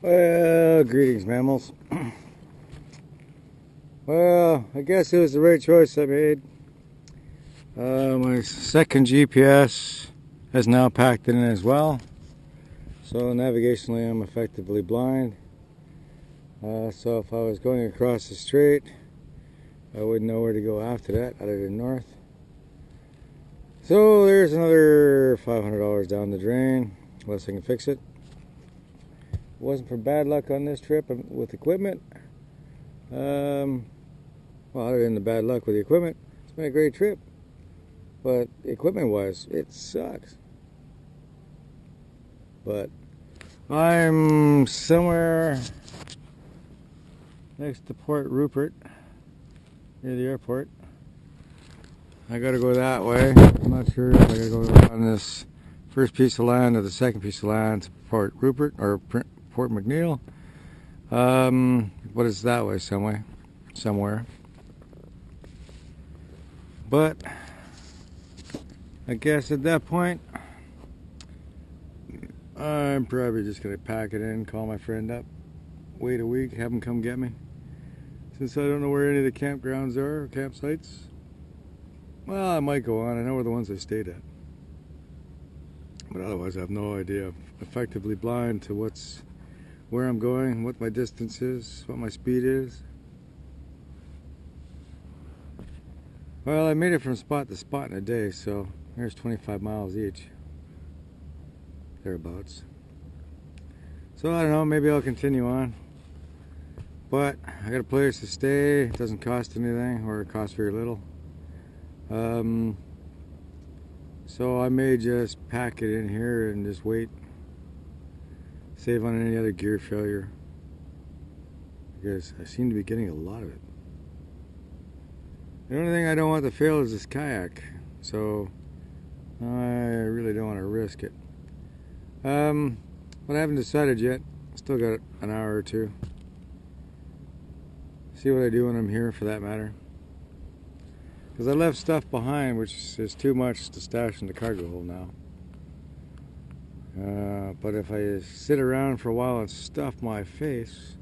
Well, greetings, mammals. Well, I guess it was the right choice I made. My second GPS has now packed in as well. So navigationally, I'm effectively blind. So if I was going across the strait, I wouldn't know where to go after that, other than north. So there's another $500 down the drain, unless I can fix it. It wasn't for bad luck on this trip with equipment. Well, other than the bad luck with the equipment, it's been a great trip. But equipment-wise, it sucks. But I'm somewhere next to Port Rupert, near the airport. I gotta go that way. I'm not sure if I gotta go on this first piece of land or the second piece of land to Port Rupert or Port McNeil. What is that way? Somewhere. But I guess at that point, I'm probably just gonna pack it in, call my friend up, wait a week, have him come get me. Since I don't know where any of the campgrounds are, or campsites. Well, I might go on. I know where the ones I stayed at. But otherwise, I have no idea. I'm effectively blind to where I'm going, what my distance is, what my speed is. Well, I made it from spot to spot in a day, so there's 25 miles each. Thereabouts. So I don't know, maybe I'll continue on. But I got a place to stay. It doesn't cost anything, or it costs very little. So I may just pack it in here and just wait. Save on any other gear failure. Because I seem to be getting a lot of it. The only thing I don't want to fail is this kayak. So I really don't want to risk it. But I haven't decided yet. Still got an hour or two. See what I do when I'm here, for that matter. Because I left stuff behind, which is too much to stash in the cargo hold now. But if I sit around for a while and stuff my face,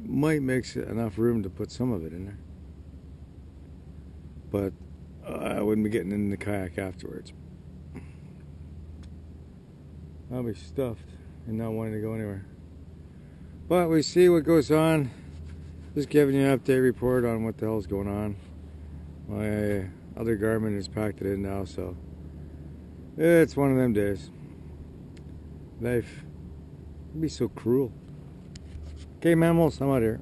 might make enough room to put some of it in there. But I wouldn't be getting in the kayak afterwards. I'll be stuffed and not wanting to go anywhere. But we see what goes on. Just giving you an update report on what the hell's going on. My other Garmin is packed it in now, so it's one of them days. Life can be so cruel. Okay, mammals, I'm out here.